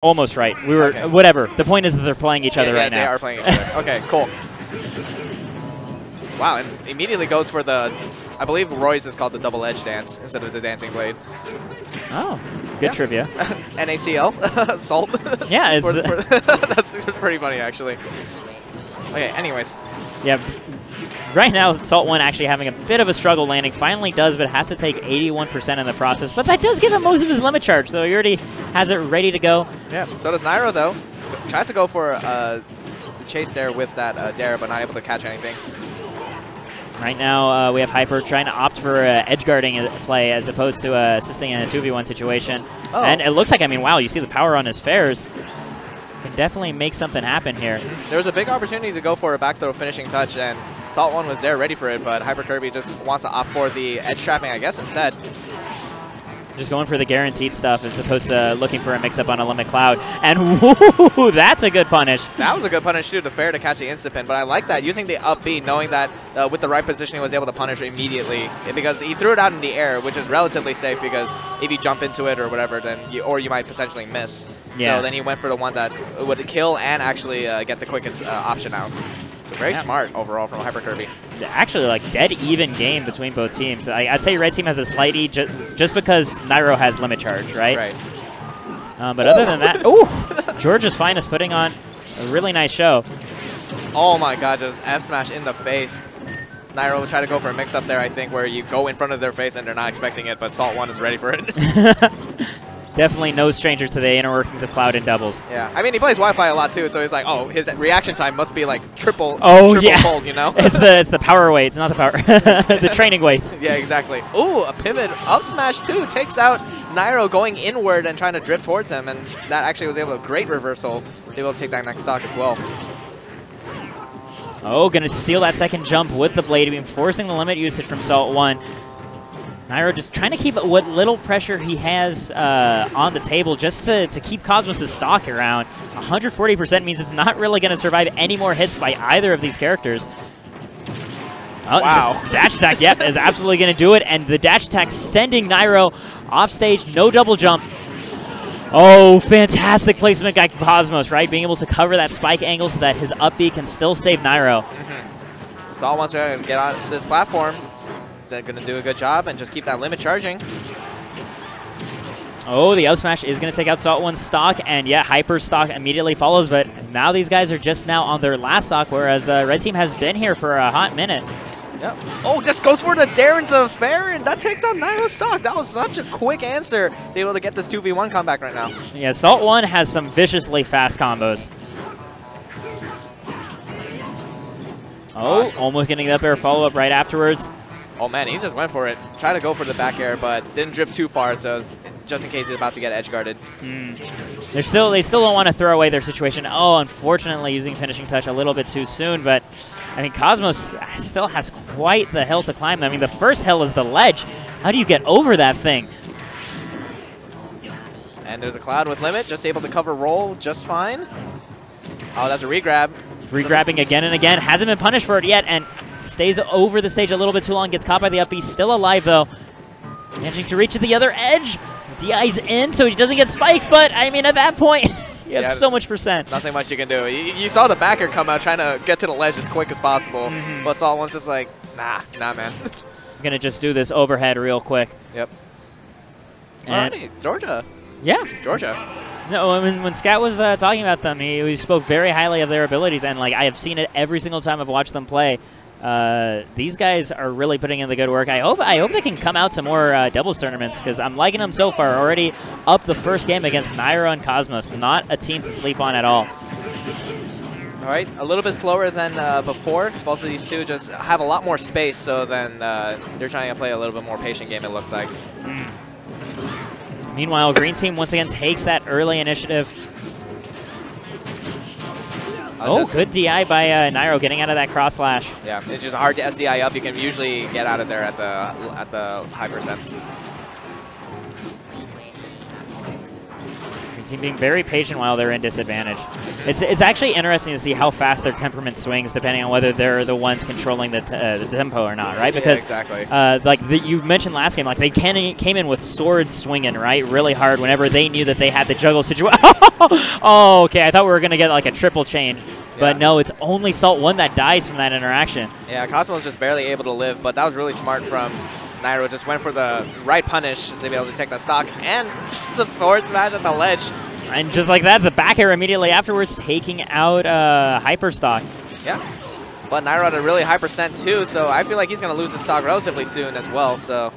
almost right. We were whatever. The point is that they're playing each other right now. They are playing each other. Okay, cool. Wow, and immediately goes for the, I believe Roy's is called the double edge dance instead of the dancing blade. Oh, good trivia. NACL, Salt. Yeah, that's pretty funny actually. Okay, anyways. Yeah, right now Salt 1 actually having a bit of a struggle landing. Finally does, but has to take 81% in the process. But that does give him most of his limit charge, so he already has it ready to go. Yeah, so does Nairo though. Tries to go for the chase there with that dare, but not able to catch anything. Right now, we have Hyper trying to opt for edge guarding play as opposed to assisting in a 2v1 situation. Oh. And it looks like, I mean, wow, you see the power on his fares. Can definitely make something happen here. There was a big opportunity to go for a back throw finishing touch, and Salt 1 was there ready for it, but Hyperkirby just wants to opt for the edge trapping, I guess, instead. Just going for the guaranteed stuff as opposed to looking for a mix-up on a Limit Cloud. And woo, that's a good punish. That was a good punish, too, the fair to catch the instant pin. But I like that, using the up B, knowing that with the right positioning, he was able to punish immediately. Because he threw it out in the air, which is relatively safe because if you jump into it or whatever, then you might potentially miss. Yeah. So then he went for the one that would kill and actually get the quickest option out. So very smart overall from Hyperkirby. Actually, like, dead even game between both teams. I'd say Red Team has a slight edge just because Nairo has limit charge, right? Right. But other than that, ooh, Georgia's Finest putting on a really nice show. Oh my god, just F smash in the face. Nairo will try to go for a mix-up there, I think, where you go in front of their face and they're not expecting it, but Salt 1 is ready for it. Definitely no stranger to the inner workings of Cloud in doubles. Yeah, I mean, he plays Wi-Fi a lot too, so he's like, oh, his reaction time must be like triple fold, you know? It's the power weights, not the power, the training weights. Yeah, exactly. Ooh, a pivot up smash too, takes out Nairo going inward and trying to drift towards him, and that actually was able to, great reversal, able to take that next stock as well. Oh, gonna steal that second jump with the Blade Beam, forcing the limit usage from Salt 1. Nairo just trying to keep what little pressure he has on the table just to keep Cosmos' stock around. 140% means it's not really going to survive any more hits by either of these characters. Oh, wow. Just dash attack, yep, is absolutely going to do it. And the dash attack sending Nairo off stage, no double jump. Oh, fantastic placement by Cosmos, right? Being able to cover that spike angle so that his up B can still save Nairo. Salt wants to get on this platform. They're going to do a good job and just keep that limit charging. Oh, the up smash is going to take out Salt 1's stock, and yeah, Hyper stock immediately follows, but now these guys are just now on their last stock, whereas Red Team has been here for a hot minute. Yep. Oh, just goes for the dare into the fair, and that takes out Nairo's stock. That was such a quick answer to be able to get this 2v1 comeback right now. Yeah, Salt 1 has some viciously fast combos. Oh, almost getting the up air follow-up right afterwards. Oh man, he just went for it. Tried to go for the back air, but didn't drift too far, so just in case he's about to get edge guarded. They still don't want to throw away their situation. Oh, unfortunately, using finishing touch a little bit too soon, but I mean, Cosmos still has quite the hill to climb. I mean, the first hill is the ledge. How do you get over that thing? And there's a Cloud with limit, just able to cover roll just fine. Oh, that's a regrab. Regrabbing again and again. Hasn't been punished for it yet, and stays over the stage a little bit too long. Gets caught by the up B. Still alive, though. Managing to reach to the other edge. DI's in, so he doesn't get spiked, but, I mean, at that point, you have so much percent. Nothing much you can do. You saw the backer come out trying to get to the ledge as quick as possible, but Salt 1's just like, nah, man. I'm going to just do this overhead real quick. Yep. And alrighty, Georgia. Yeah. Georgia. No, when Scat was talking about them, he spoke very highly of their abilities, and like I have seen it every single time I've watched them play. These guys are really putting in the good work. I hope they can come out to more doubles tournaments because I'm liking them so far. Already up the first game against Nairo and Cosmos. Not a team to sleep on at all. All right, a little bit slower than before. Both of these two just have a lot more space, so then they're trying to play a little bit more patient game, it looks like. Meanwhile, Green Team once again takes that early initiative. Oh, good DI by Nairo getting out of that cross slash. Yeah, it's just hard to SDI up. You can usually get out of there at the high percents. Green team being very patient while they're in disadvantage. It's actually interesting to see how fast their temperament swings depending on whether they're the ones controlling the tempo or not, right? Because exactly. like you mentioned last game, like they came in with swords swinging, right, really hard whenever they knew that they had the juggle situation. Oh, okay, I thought we were going to get like a triple chain. But no, it's only Salt1 that dies from that interaction. Yeah, Cosmo's just barely able to live, but that was really smart from Nairo. Just went for the right punish to be able to take that stock, and just the forward smash at the ledge. And just like that, the back air immediately afterwards, taking out Hyper stock. Yeah, but Nairo had a really high percent too, so I feel like he's going to lose his stock relatively soon as well. So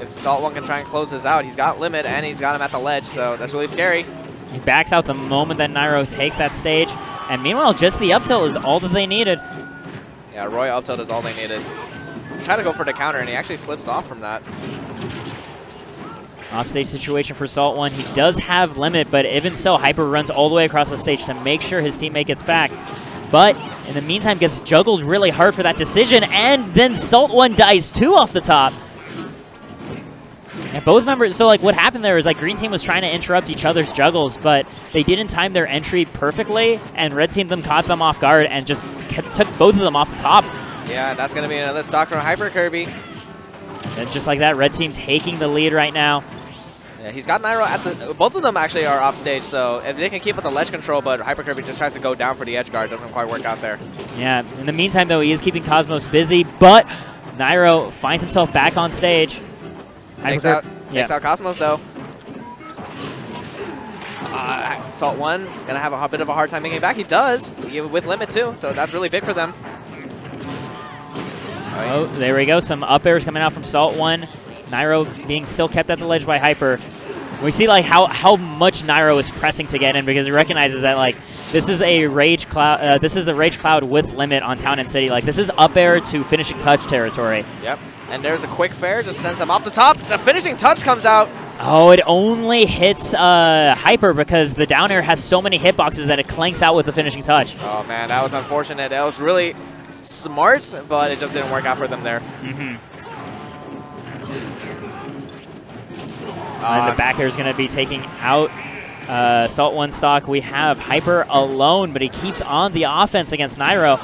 if Salt1 can try and close this out, he's got limit, and he's got him at the ledge, so that's really scary. He backs out the moment that Nairo takes that stage. And meanwhile, just the up tilt is all that they needed. Yeah, Roy up tilt is all they needed. Try to go for the counter, and he actually slips off from that. Offstage situation for Salt1. He does have limit, but even so, Hyper runs all the way across the stage to make sure his teammate gets back. But in the meantime, gets juggled really hard for that decision, and then Salt1 dies too off the top. And both members, so like what happened there is like Green Team was trying to interrupt each other's juggles, but they didn't time their entry perfectly, and Red Team caught them off guard and just took both of them off the top. Yeah, that's going to be another stock from Hyperkirby. And just like that, Red Team taking the lead right now. Yeah, he's got Nairo at the, both of them actually are off stage, so if they can keep up the ledge control, but Hyperkirby just tries to go down for the edge guard, doesn't quite work out there. Yeah, in the meantime though, he is keeping Cosmos busy, but Nairo finds himself back on stage. Takes out Cosmos though. Salt1 gonna have a bit of a hard time making it back. He does, with limit too, so that's really big for them. Oh, there we go. Some up airs coming out from Salt1. Nairo being still kept at the ledge by Hyper. We see like how much Nairo is pressing to get in because he recognizes that like this is a rage cloud. This is a rage cloud with limit on Town and City. Like this is up air to finishing touch territory. Yep. And there's a quick fair, just sends him off the top. The finishing touch comes out. Oh, it only hits Hyper because the down air has so many hitboxes that it clanks out with the finishing touch. Oh man, that was unfortunate. That was really smart, but it just didn't work out for them there. And the back air is going to be taking out Salt1 stock. We have Hyper alone, but he keeps on the offense against Nairo.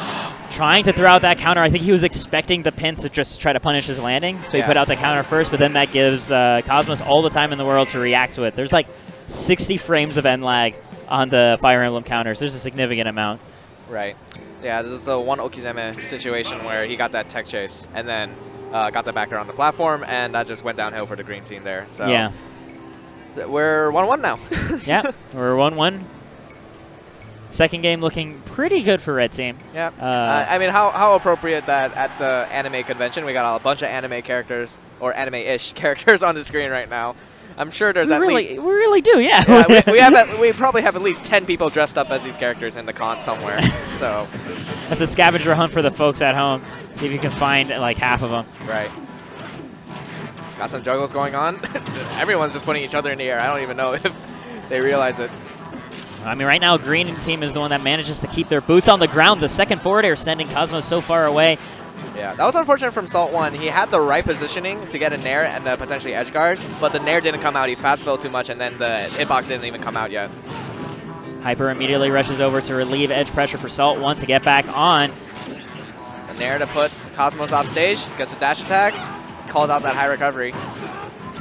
Trying to throw out that counter. I think he was expecting the pin to just try to punish his landing. So he put out the counter first, but then that gives Cosmos all the time in the world to react to it. There's like 60 frames of end lag on the Fire Emblem counters. There's a significant amount. Right. Yeah, this is the one Okizeme situation where he got that tech chase and then got the backer on the platform, and that just went downhill for the green team there. So yeah. We're 1-1 now. Yeah, we're 1-1. Second game looking pretty good for Red Team. Yeah. I mean, how appropriate that at the anime convention we got a bunch of anime characters, or anime-ish characters on the screen right now. I'm sure there's at least... We really do, yeah. we probably have at least 10 people dressed up as these characters in the con somewhere. So that's a scavenger hunt for the folks at home. See if you can find like half of them. Right. Got some juggles going on. Everyone's just putting each other in the air. I don't even know if they realize it. I mean, right now, Green Team is the one that manages to keep their boots on the ground. The second forward air sending Cosmos so far away. Yeah, that was unfortunate from Salt1. He had the right positioning to get a Nair and potentially edge guard, but the Nair didn't come out. He fast fell too much, and then the hitbox didn't even come out yet. Hyper immediately rushes over to relieve edge pressure for Salt1 to get back on. The Nair to put Cosmos off stage, gets a dash attack, calls out that high recovery.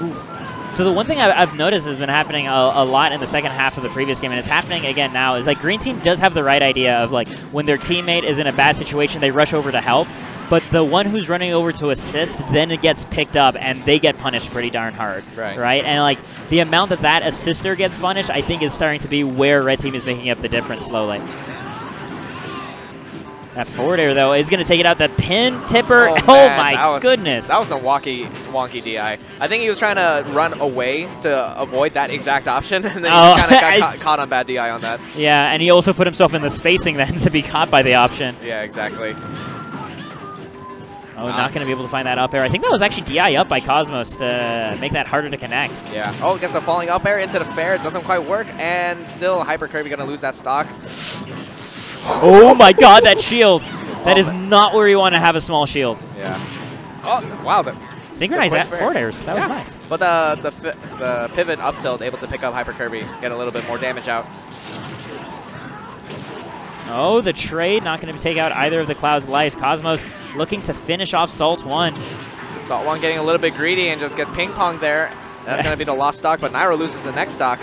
Oof. So the one thing I've noticed has been happening a lot in the second half of the previous game, and it's happening again now, is like Green Team does have the right idea of like when their teammate is in a bad situation, they rush over to help, but the one who's running over to assist, then it gets picked up and they get punished pretty darn hard. Right? And like the amount that assister gets punished, I think is starting to be where Red Team is making up the difference slowly. That forward air, though, is going to take it out. The pin tipper. Oh my goodness. That was a wonky DI. I think he was trying to run away to avoid that exact option, and then he kind of got caught on bad DI on that. Yeah, and he also put himself in the spacing then to be caught by the option. Yeah, exactly. Oh, not going to be able to find that up air. I think that was actually DI up by Cosmos to make that harder to connect. Yeah. Oh, gets a falling up air into the fair. It doesn't quite work, and still Hyperkirby going to lose that stock. Oh my god, that shield. That is not where you want to have a small shield. Yeah. Oh, wow. Synchronized at forward airs. That was nice. But the pivot up tilt able to pick up Hyperkirby, get a little bit more damage out. Oh, the trade not going to take out either of the Cloud's lives. Cosmos looking to finish off Salt1. Salt1 getting a little bit greedy and just gets ping-ponged there. That's going to be the lost stock, but Nairo loses the next stock.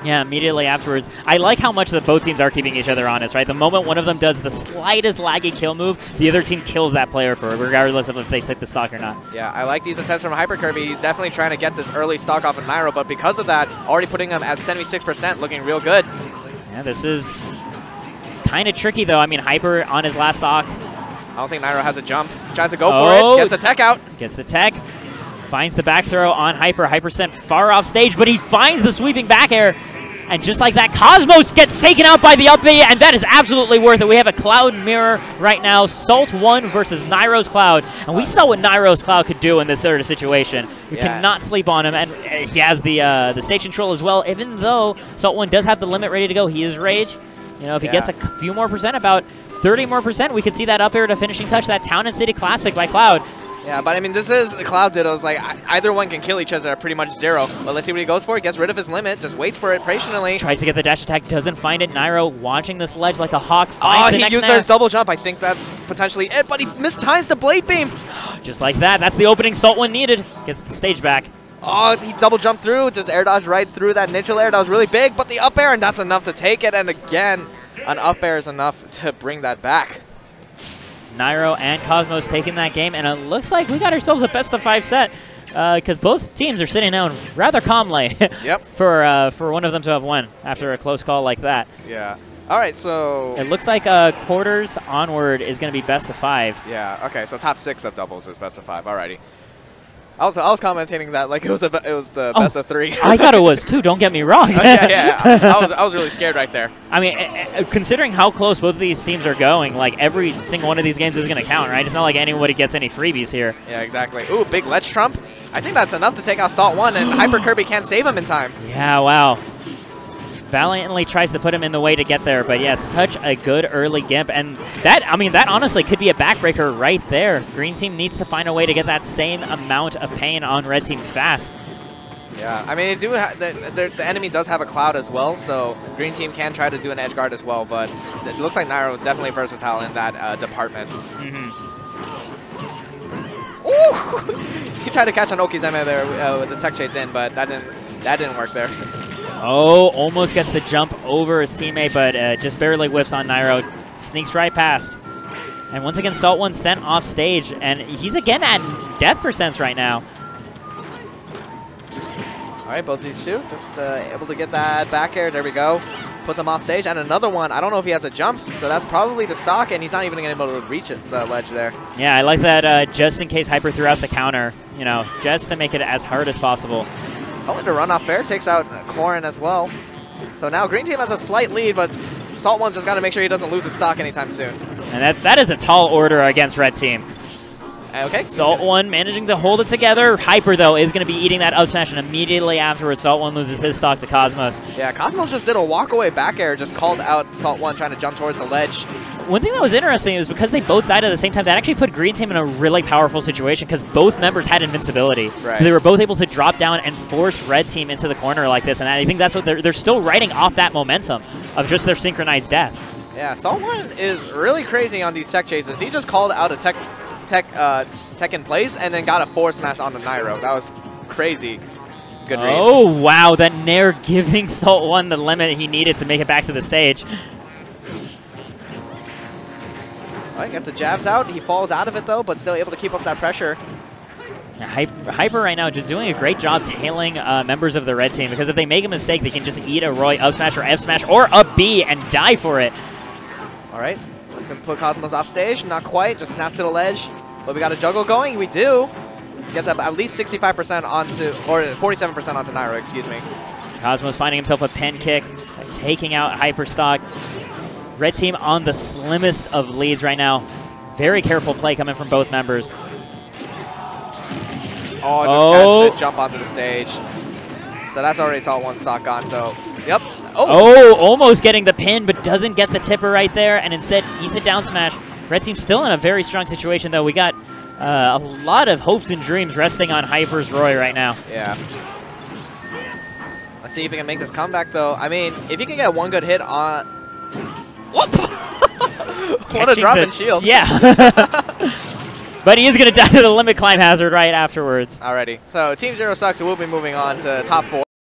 Yeah, immediately afterwards. I like how much the both teams are keeping each other honest, right? The moment one of them does the slightest laggy kill move, the other team kills that player for it, regardless of if they took the stock or not. Yeah, I like these attempts from Hyperkirby. He's definitely trying to get this early stock off of Nairo, but because of that, already putting him at 76%, looking real good. Yeah, this is kind of tricky, though. I mean, Hyper on his last stock. I don't think Nairo has a jump. Tries to go for it, gets the tech out. Gets the tech. Finds the back throw on Hyper. Hyper sent far off stage, but he finds the sweeping back air. And just like that, Cosmos gets taken out by the up B, and that is absolutely worth it. We have a Cloud mirror right now. Salt1 versus Nairo's Cloud. And we saw what Nairo's Cloud could do in this sort of situation. We cannot sleep on him, and he has the stage control as well. Even though Salt1 does have the limit ready to go, he is Rage. You know, if he gets a few more percent, about 30 more percent, we could see that up air to finishing touch, that Town and City Classic by Cloud. Yeah, but I mean, this is Cloud Dittos. Like, either one can kill each other at pretty much 0. But let's see what he goes for. He gets rid of his limit, just waits for it patiently. Tries to get the dash attack, doesn't find it. Nairo watching this ledge like a hawk. Oh, he used his double jump. I think that's potentially it, but he mistimes the blade beam. Just like that. That's the opening Salt1 needed. Gets the stage back. Oh, he double jumped through, just air dodge right through that neutral air. That was really big, but the up air, and that's enough to take it. And again, an up air is enough to bring that back. Nairo and Cosmos taking that game, and it looks like we got ourselves a best-of-5 set because both teams are sitting down rather calmly for one of them to have won after a close call like that. Yeah. All right, so it looks like quarters onward is going to be best-of-5. Yeah. Okay. So top 6 of doubles is best-of-5. Alrighty. I was commentating that like it was the best of 3. I thought it was too. Don't get me wrong. I was really scared right there. I mean, considering how close both of these teams are going, like every single one of these games is going to count, right? It's not like anybody gets any freebies here. Yeah, exactly. Ooh, big ledge trump. I think that's enough to take out Salt1, and Hyperkirby can't save him in time. Yeah, wow. Valiantly tries to put him in the way to get there, but yeah, such a good early gimp, and that, I mean, that honestly could be a backbreaker right there. Green team needs to find a way to get that same amount of pain on red team fast. Yeah, I mean, the enemy does have a Cloud as well, so green team can try to do an edge guard as well, but it looks like Nairo is definitely versatile in that department. Ooh! He tried to catch an Okizeme there with the tech chase in, but that didn't work there. Oh, almost gets the jump over his teammate, but just barely whiffs on Nairo. Sneaks right past. And once again, Salt1 sent off stage, and he's again at death percents right now. All right, both these two just able to get that back air. There we go. Puts him off stage, and another one. I don't know if he has a jump, so that's probably the stock, and he's not even able to reach it, the ledge there. Yeah, I like that just in case Hyper threw out the counter, you know, just to make it as hard as possible. Oh, and the run off fair takes out Corin as well. So now green team has a slight lead, but Salt1's just got to make sure he doesn't lose his stock anytime soon. And that is a tall order against red team. Okay. Salt1 managing to hold it together. Hyper, though, is going to be eating that up smash, and immediately afterwards, Salt1 loses his stock to Cosmos. Yeah, Cosmos just did a walk-away back air, just called out Salt1 trying to jump towards the ledge. One thing that was interesting is because they both died at the same time, that actually put green team in a really powerful situation because both members had invincibility. Right. So they were both able to drop down and force red team into the corner like this, and I think that's what they're still riding off that momentum of just their synchronized death. Yeah, Salt1 is really crazy on these tech chases. He just called out a tech in place and then got a forward smash on the Nairo. That was crazy. Good read. Oh, wow. That Nair giving Salt1 the limit he needed to make it back to the stage. All right, gets the jabs out. He falls out of it, though, but still able to keep up that pressure. Hyper right now just doing a great job tailing members of the red team, because if they make a mistake, they can just eat a Roy up smash or F smash or up B and die for it. All right, let's put Cosmos off stage. Not quite, just snaps to the ledge. But we got a juggle going. We do. Gets at least 65% onto, or 47% onto Nairo, excuse me. Cosmos finding himself a pin kick, taking out Hyper stock. Red team on the slimmest of leads right now. Very careful play coming from both members. Oh, just jump onto the stage. So that's already Salt1 stock gone, so, yep. Oh, almost getting the pin, but doesn't get the tipper right there, and instead eats a down smash. Red team's still in a very strong situation, though. We got A lot of hopes and dreams resting on Hyper's Roy right now. Yeah. Let's see if he can make this comeback, though. I mean, if he can get one good hit on... Whoop! What a drop in shield. Yeah. But he is going to die to the limit climb hazard right afterwards. Alrighty. So Team Zero sucks. We'll be moving on to top 4.